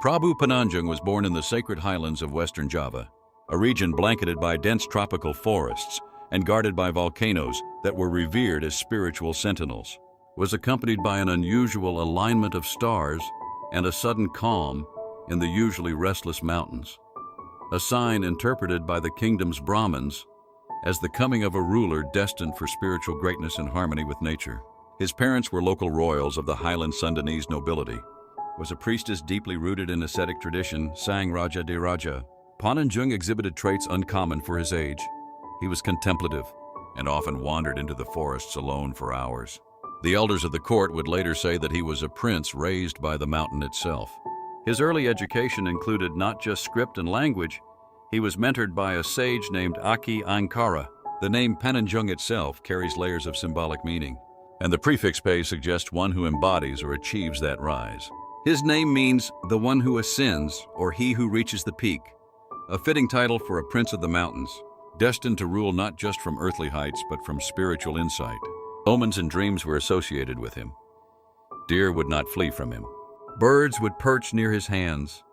Prabu Pananjung was born in the sacred highlands of western Java, a region blanketed by dense tropical forests and guarded by volcanoes that were revered as spiritual sentinels. Was accompanied by an unusual alignment of stars and a sudden calm in the usually restless mountains, a sign interpreted by the kingdom's Brahmins as the coming of a ruler destined for spiritual greatness and harmony with nature. His parents were local royals of the highland Sundanese nobility. Was a priestess deeply rooted in ascetic tradition, sang Raja de Raja. Pananjung exhibited traits uncommon for his age. He was contemplative and often wandered into the forests alone for hours. The elders of the court would later say that he was a prince raised by the mountain itself. His early education included not just script and language, he was mentored by a sage named Aki Ankara. The name Pananjung itself carries layers of symbolic meaning, and the prefix Pe suggests one who embodies or achieves that rise. His name means the one who ascends or he who reaches the peak, a fitting title for a prince of the mountains, destined to rule not just from earthly heights but from spiritual insight. Omens and dreams were associated with him. Deer would not flee from him. Birds would perch near his hands.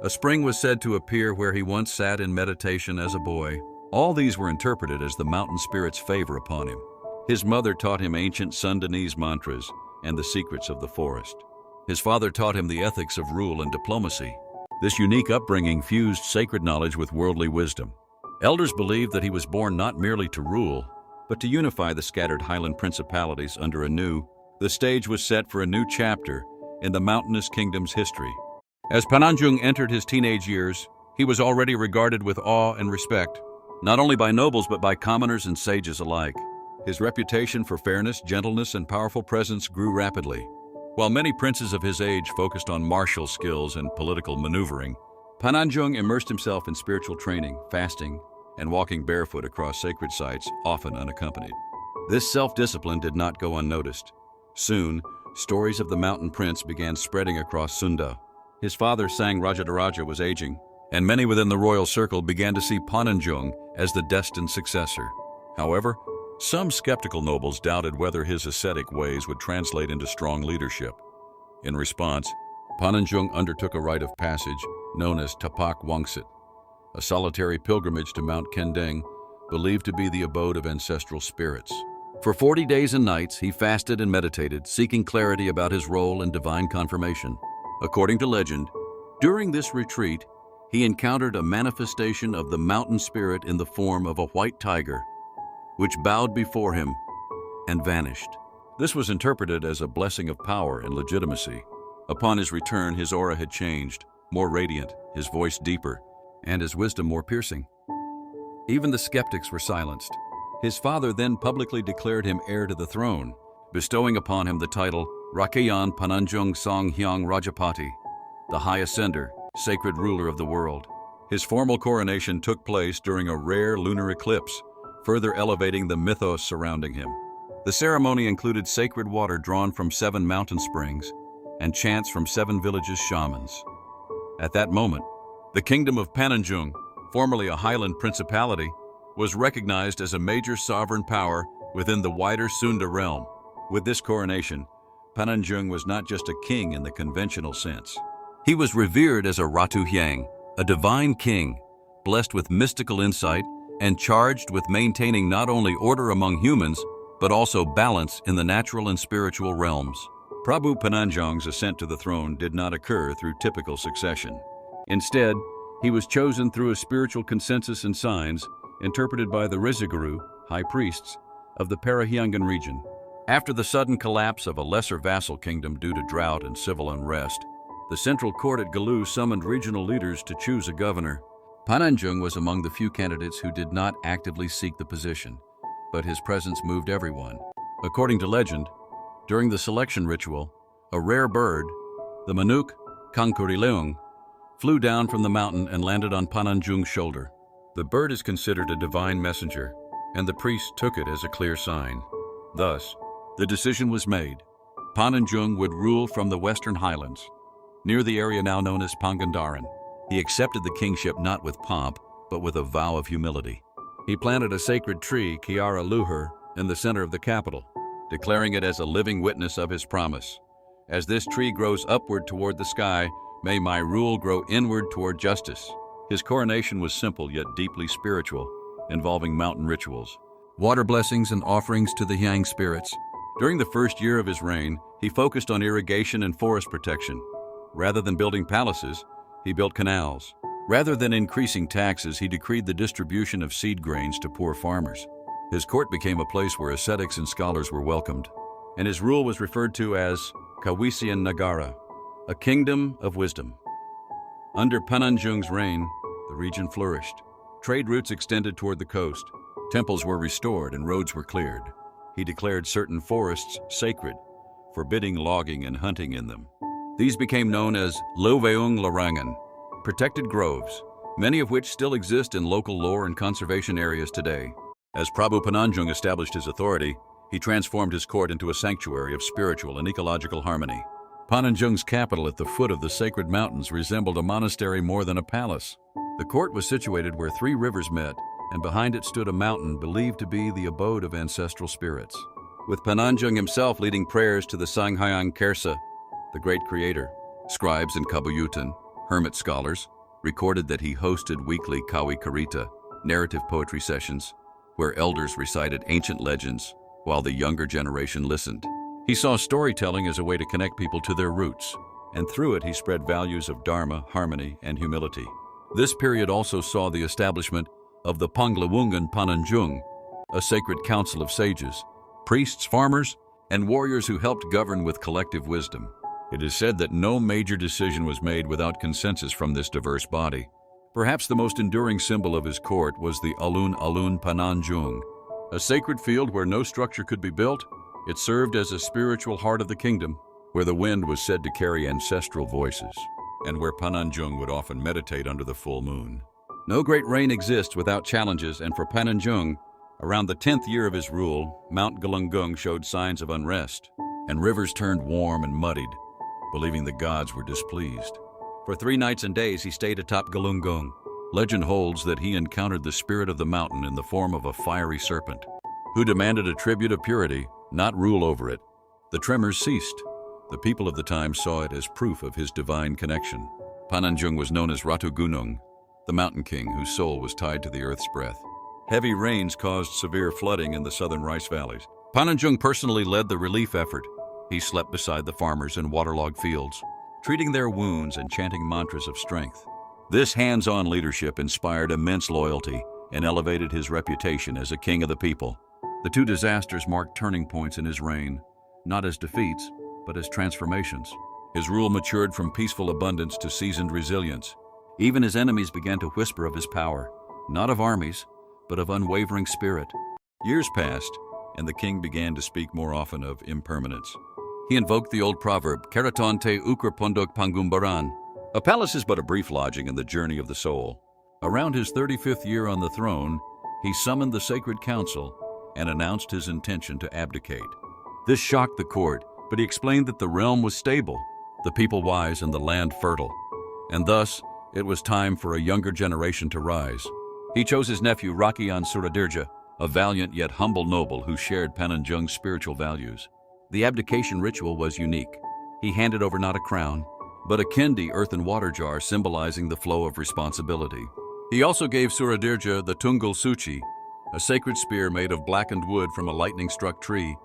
A spring was said to appear where he once sat in meditation as a boy. All these were interpreted as the mountain spirit's favor upon him. His mother taught him ancient Sundanese mantras and the secrets of the forest. His father taught him the ethics of rule and diplomacy. This unique upbringing fused sacred knowledge with worldly wisdom. Elders believed that he was born not merely to rule, but to unify the scattered highland principalities under the stage was set for a new chapter in the mountainous kingdom's history. As Pananjung entered his teenage years, he was already regarded with awe and respect, not only by nobles but by commoners and sages alike. His reputation for fairness, gentleness, and powerful presence grew rapidly. While many princes of his age focused on martial skills and political maneuvering, Pananjung immersed himself in spiritual training, fasting, and walking barefoot across sacred sites, often unaccompanied. This self-discipline did not go unnoticed. Soon, stories of the mountain prince began spreading across Sunda. His father, Sang Rajadaraja, was aging, and many within the royal circle began to see Pananjung as the destined successor. However, some skeptical nobles doubted whether his ascetic ways would translate into strong leadership. In response, Pananjung undertook a rite of passage known as Tapak Wangsit, a solitary pilgrimage to Mount Kendeng, believed to be the abode of ancestral spirits. For 40 days and nights, he fasted and meditated, seeking clarity about his role and divine confirmation. According to legend, during this retreat, he encountered a manifestation of the mountain spirit in the form of a white tiger, which bowed before him and vanished. This was interpreted as a blessing of power and legitimacy. Upon his return, his aura had changed, more radiant, his voice deeper, and his wisdom more piercing. Even the skeptics were silenced. His father then publicly declared him heir to the throne, bestowing upon him the title Rakayan Pananjung Songhyang Rajapati, the High Ascender, sacred ruler of the world. His formal coronation took place during a rare lunar eclipse, further elevating the mythos surrounding him. The ceremony included sacred water drawn from 7 mountain springs and chants from 7 villages' shamans. At that moment, the kingdom of Pananjung, formerly a highland principality, was recognized as a major sovereign power within the wider Sunda realm. With this coronation, Pananjung was not just a king in the conventional sense. He was revered as a Ratu Hyang, a divine king, blessed with mystical insight and charged with maintaining not only order among humans, but also balance in the natural and spiritual realms. Prabu Pananjung's ascent to the throne did not occur through typical succession. Instead, he was chosen through a spiritual consensus and signs interpreted by the Riziguru, high priests, of the Parahyangan region. After the sudden collapse of a lesser vassal kingdom due to drought and civil unrest, the central court at Galuh summoned regional leaders to choose a governor. Pananjung was among the few candidates who did not actively seek the position, but his presence moved everyone. According to legend, during the selection ritual, a rare bird, the Manuk Kangkurileung, flew down from the mountain and landed on Pananjung's shoulder. The bird is considered a divine messenger, and the priest took it as a clear sign. Thus, the decision was made. Pananjung would rule from the western highlands, near the area now known as Pangandaran. He accepted the kingship not with pomp, but with a vow of humility. He planted a sacred tree, Kiara Luhur, in the center of the capital, declaring it as a living witness of his promise. As this tree grows upward toward the sky, May my rule grow inward toward justice. His coronation was simple yet deeply spiritual, involving mountain rituals, water blessings, and offerings to the Yang spirits. During the first year of his reign, he focused on irrigation and forest protection. Rather than building palaces, he built canals. Rather than increasing taxes, he decreed the distribution of seed grains to poor farmers. His court became a place where ascetics and scholars were welcomed, and his rule was referred to as Kawisian Nagara, a kingdom of wisdom. Under Pananjung's reign, the region flourished. Trade routes extended toward the coast. Temples were restored and roads were cleared. He declared certain forests sacred, forbidding logging and hunting in them. These became known as Loveung Larangan, protected groves, many of which still exist in local lore and conservation areas today. As Prabu Pananjung established his authority, he transformed his court into a sanctuary of spiritual and ecological harmony. Pananjung's capital at the foot of the sacred mountains resembled a monastery more than a palace. The court was situated where 3 rivers met, and behind it stood a mountain believed to be the abode of ancestral spirits. With Pananjung himself leading prayers to the Sanghyang Kersa, the great creator, scribes and kabuyutan, hermit scholars, recorded that he hosted weekly kawi karita, narrative poetry sessions, where elders recited ancient legends while the younger generation listened. He saw storytelling as a way to connect people to their roots, and through it he spread values of dharma, harmony, and humility. This period also saw the establishment of the Panglawungan Pananjung, a sacred council of sages, priests, farmers, and warriors who helped govern with collective wisdom. It is said that no major decision was made without consensus from this diverse body. Perhaps the most enduring symbol of his court was the Alun-Alun Pananjung, a sacred field where no structure could be built. It served as a spiritual heart of the kingdom, where the wind was said to carry ancestral voices, and where Pananjung would often meditate under the full moon. No great reign exists without challenges, and for Pananjung, around the 10th year of his rule, Mount Galunggung showed signs of unrest, and rivers turned warm and muddied, believing the gods were displeased. For 3 nights and days he stayed atop Galunggung. Legend holds that he encountered the spirit of the mountain in the form of a fiery serpent, who demanded a tribute of purity, not rule over it. The tremors ceased. The people of the time saw it as proof of his divine connection. Pananjung was known as Ratu Gunung, the mountain king whose soul was tied to the earth's breath. Heavy rains caused severe flooding in the southern rice valleys. Pananjung personally led the relief effort. He slept beside the farmers in waterlogged fields, treating their wounds and chanting mantras of strength. This hands-on leadership inspired immense loyalty and elevated his reputation as a king of the people. The 2 disasters marked turning points in his reign, not as defeats, but as transformations. His rule matured from peaceful abundance to seasoned resilience. Even his enemies began to whisper of his power, not of armies, but of unwavering spirit. Years passed, and the king began to speak more often of impermanence. He invoked the old proverb, Keraton te ukur pondok pangumbaran. A palace is but a brief lodging in the journey of the soul. Around his 35th year on the throne, he summoned the sacred council and announced his intention to abdicate. This shocked the court, but he explained that the realm was stable, the people wise, and the land fertile, and thus it was time for a younger generation to rise. He chose his nephew Rakian Suradirja, a valiant yet humble noble who shared Pananjung's spiritual values. The abdication ritual was unique. He handed over not a crown, but a kendi earth and water jar symbolizing the flow of responsibility. He also gave Suradirja the Tungal Suchi, a sacred spear made of blackened wood from a lightning-struck tree,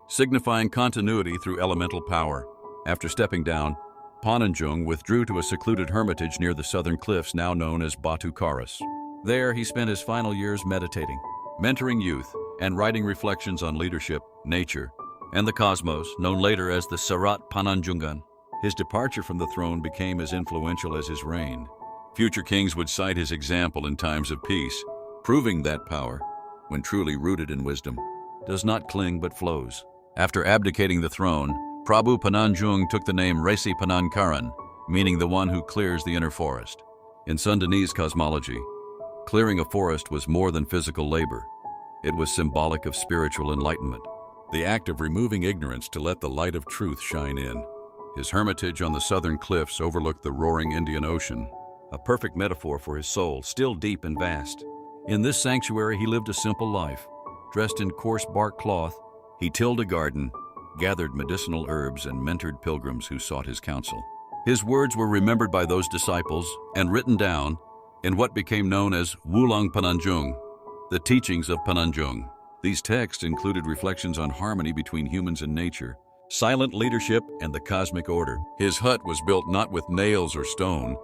signifying continuity through elemental power. After stepping down, Pananjung withdrew to a secluded hermitage near the southern cliffs now known as Batu Karas. There, he spent his final years meditating, mentoring youth, and writing reflections on leadership, nature, and the cosmos, known later as the Sarat Pananjungan. His departure from the throne became as influential as his reign. Future kings would cite his example in times of peace, proving that power, when truly rooted in wisdom, does not cling but flows. After abdicating the throne, Prabu Pananjung took the name Resi Panankaran, meaning the one who clears the inner forest. In Sundanese cosmology, clearing a forest was more than physical labor. It was symbolic of spiritual enlightenment, the act of removing ignorance to let the light of truth shine in. His hermitage on the southern cliffs overlooked the roaring Indian Ocean, a perfect metaphor for his soul, still deep and vast. In this sanctuary, he lived a simple life. Dressed in coarse bark cloth, he tilled a garden, gathered medicinal herbs, and mentored pilgrims who sought his counsel. His words were remembered by those disciples and written down in what became known as Wulang Pananjung, the teachings of Pananjung. These texts included reflections on harmony between humans and nature, silent leadership, and the cosmic order. His hut was built not with nails or stone,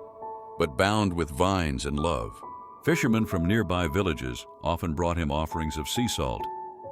but bound with vines and love. Fishermen from nearby villages often brought him offerings of sea salt,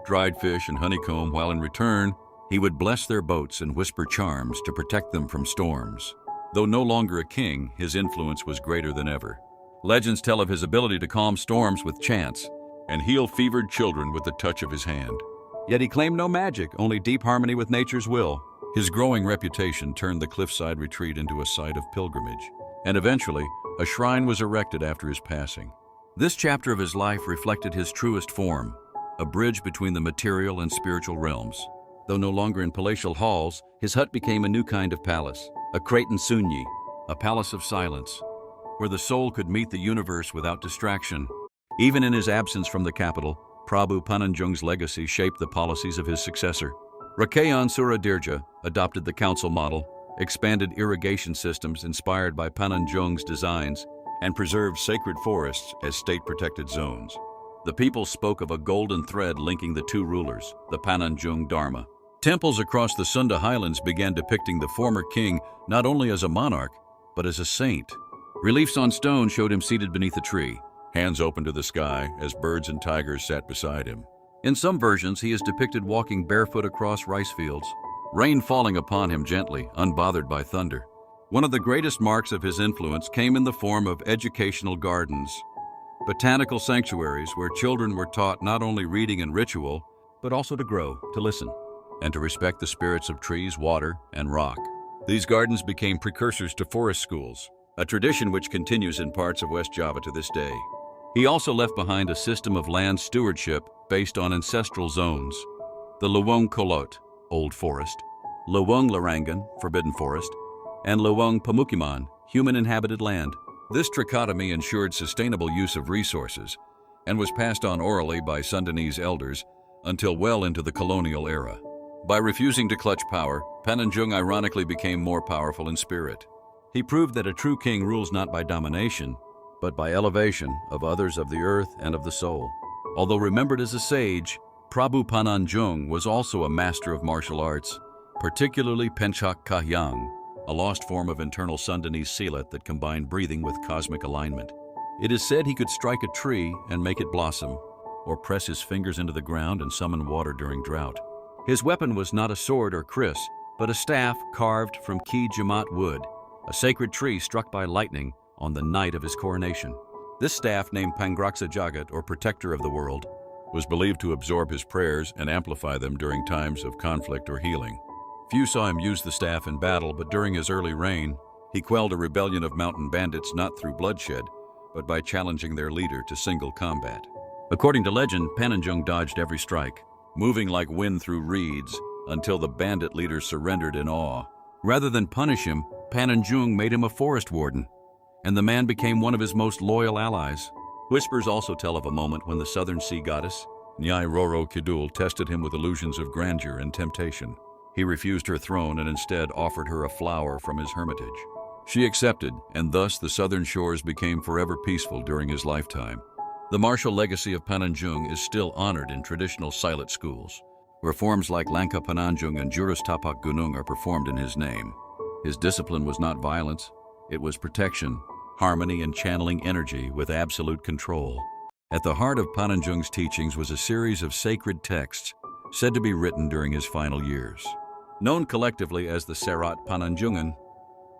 dried fish, and honeycomb, while in return, he would bless their boats and whisper charms to protect them from storms. Though no longer a king, his influence was greater than ever. Legends tell of his ability to calm storms with chants and heal fevered children with the touch of his hand. Yet he claimed no magic, only deep harmony with nature's will. His growing reputation turned the cliffside retreat into a site of pilgrimage, and eventually, a shrine was erected after his passing. This chapter of his life reflected his truest form, a bridge between the material and spiritual realms. Though no longer in palatial halls, his hut became a new kind of palace, a Kraton Sunyi, a palace of silence, where the soul could meet the universe without distraction. Even in his absence from the capital, Prabu Pananjung's legacy shaped the policies of his successor. Rakayan Suradirja adopted the council model, expanded irrigation systems inspired by Pananjung's designs, and preserved sacred forests as state-protected zones. The people spoke of a golden thread linking the two rulers, the Pananjung Dharma. Temples across the Sunda highlands began depicting the former king not only as a monarch, but as a saint. Reliefs on stone showed him seated beneath a tree, hands open to the sky as birds and tigers sat beside him. In some versions, he is depicted walking barefoot across rice fields, rain falling upon him gently, unbothered by thunder. One of the greatest marks of his influence came in the form of educational gardens, botanical sanctuaries where children were taught not only reading and ritual, but also to grow, to listen, and to respect the spirits of trees, water, and rock. These gardens became precursors to forest schools, a tradition which continues in parts of West Java to this day. He also left behind a system of land stewardship based on ancestral zones: the Luwung Kolot, Old Forest, Luwung Larangan, Forbidden Forest, and Luwung Pamukiman, human-inhabited land. This trichotomy ensured sustainable use of resources and was passed on orally by Sundanese elders until well into the colonial era. By refusing to clutch power, Pananjung ironically became more powerful in spirit. He proved that a true king rules not by domination, but by elevation of others, of the earth, and of the soul. Although remembered as a sage, Prabu Pananjung was also a master of martial arts, particularly Penchak Kahyang, a lost form of internal Sundanese silat that combined breathing with cosmic alignment. It is said he could strike a tree and make it blossom, or press his fingers into the ground and summon water during drought. His weapon was not a sword or kris, but a staff carved from Ki Jamat wood, a sacred tree struck by lightning on the night of his coronation. This staff, named Pangraksa Jagat, or protector of the world, was believed to absorb his prayers and amplify them during times of conflict or healing. Few saw him use the staff in battle, but during his early reign, he quelled a rebellion of mountain bandits not through bloodshed, but by challenging their leader to single combat. According to legend, Pananjung dodged every strike, moving like wind through reeds until the bandit leaders surrendered in awe. Rather than punish him, Pananjung made him a forest warden, and the man became one of his most loyal allies. Whispers also tell of a moment when the southern sea goddess, Nyai Roro Kidul, tested him with illusions of grandeur and temptation. He refused her throne and instead offered her a flower from his hermitage. She accepted, and thus the southern shores became forever peaceful during his lifetime. The martial legacy of Pananjung is still honored in traditional Silat schools, where forms like Langka Pananjung and Jurus Tapak Gunung are performed in his name. His discipline was not violence, it was protection, harmony, and channeling energy with absolute control. At the heart of Pananjung's teachings was a series of sacred texts said to be written during his final years. Known collectively as the Serat Pananjungan,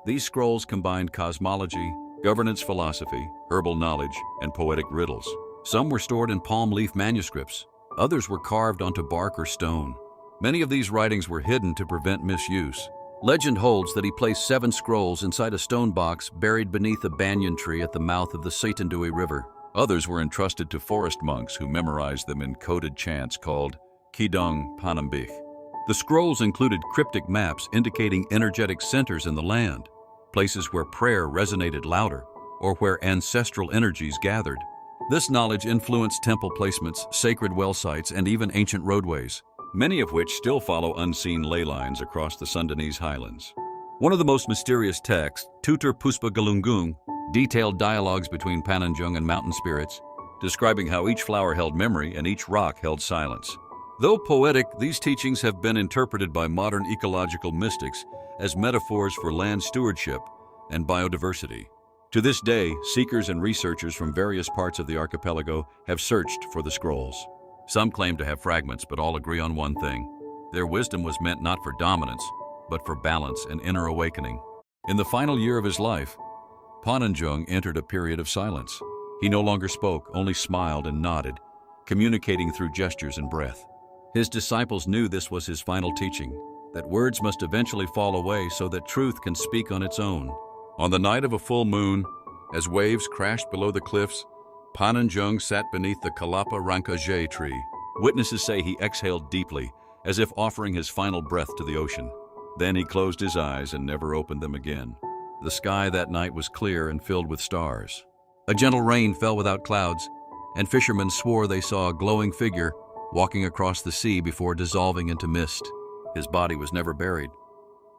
these scrolls combined cosmology, governance philosophy, herbal knowledge, and poetic riddles. Some were stored in palm leaf manuscripts, others were carved onto bark or stone. Many of these writings were hidden to prevent misuse. Legend holds that he placed 7 scrolls inside a stone box buried beneath a banyan tree at the mouth of the Saitandui River. Others were entrusted to forest monks who memorized them in coded chants called Kidong Panambich. The scrolls included cryptic maps indicating energetic centers in the land, places where prayer resonated louder or where ancestral energies gathered. This knowledge influenced temple placements, sacred well sites, and even ancient roadways, many of which still follow unseen ley lines across the Sundanese highlands. One of the most mysterious texts, Tutur Puspa Galunggung, detailed dialogues between Pananjung and mountain spirits, describing how each flower held memory and each rock held silence. Though poetic, these teachings have been interpreted by modern ecological mystics as metaphors for land stewardship and biodiversity. To this day, seekers and researchers from various parts of the archipelago have searched for the scrolls. Some claim to have fragments, but all agree on one thing. Their wisdom was meant not for dominance, but for balance and inner awakening. In the final year of his life, Pananjung entered a period of silence. He no longer spoke, only smiled and nodded, communicating through gestures and breath. His disciples knew this was his final teaching, that words must eventually fall away so that truth can speak on its own. On the night of a full moon, as waves crashed below the cliffs, Pananjung sat beneath the Kalapa Rankajay tree. Witnesses say he exhaled deeply, as if offering his final breath to the ocean. Then he closed his eyes and never opened them again. The sky that night was clear and filled with stars. A gentle rain fell without clouds, and fishermen swore they saw a glowing figure walking across the sea before dissolving into mist. His body was never buried.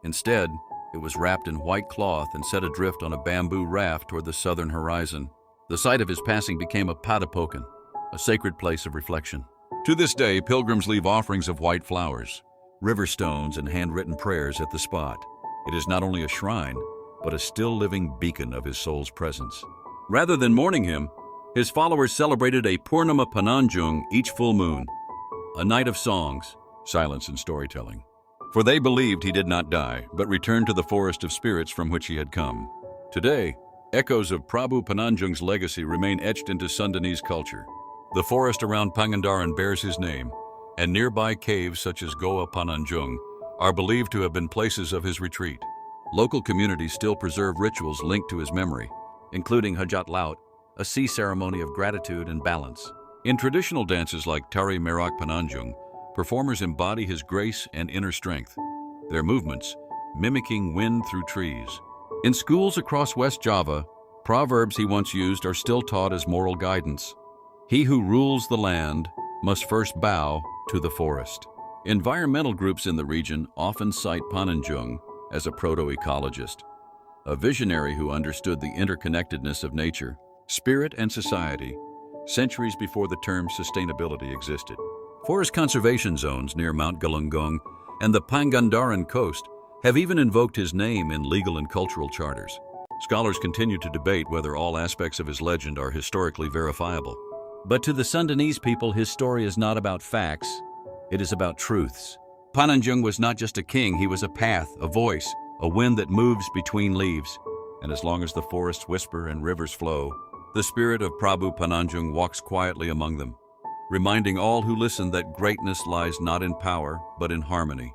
Instead, it was wrapped in white cloth and set adrift on a bamboo raft toward the southern horizon. The site of his passing became a Padapokan, a sacred place of reflection. To this day, pilgrims leave offerings of white flowers, river stones, and handwritten prayers at the spot. It is not only a shrine, but a still-living beacon of his soul's presence. Rather than mourning him, his followers celebrated a Purnima Pananjung each full moon, a night of songs, silence, and storytelling. For they believed he did not die, but returned to the forest of spirits from which he had come. Today, echoes of Prabu Pananjung's legacy remain etched into Sundanese culture. The forest around Pangandaran bears his name, and nearby caves such as Goa Pananjung are believed to have been places of his retreat. Local communities still preserve rituals linked to his memory, including Hajat Laut, a sea ceremony of gratitude and balance. In traditional dances like Tari Merak Pananjung, performers embody his grace and inner strength, their movements mimicking wind through trees. In schools across West Java, proverbs he once used are still taught as moral guidance. He who rules the land must first bow to the forest. Environmental groups in the region often cite Pananjung as a proto-ecologist, a visionary who understood the interconnectedness of nature, spirit, and society centuries before the term sustainability existed. Forest conservation zones near Mount Galunggung and the Pangandaran coast have even invoked his name in legal and cultural charters. Scholars continue to debate whether all aspects of his legend are historically verifiable. But to the Sundanese people, his story is not about facts, it is about truths. Pananjung was not just a king, he was a path, a voice, a wind that moves between leaves. And as long as the forests whisper and rivers flow, the spirit of Prabu Pananjung walks quietly among them, reminding all who listen that greatness lies not in power, but in harmony.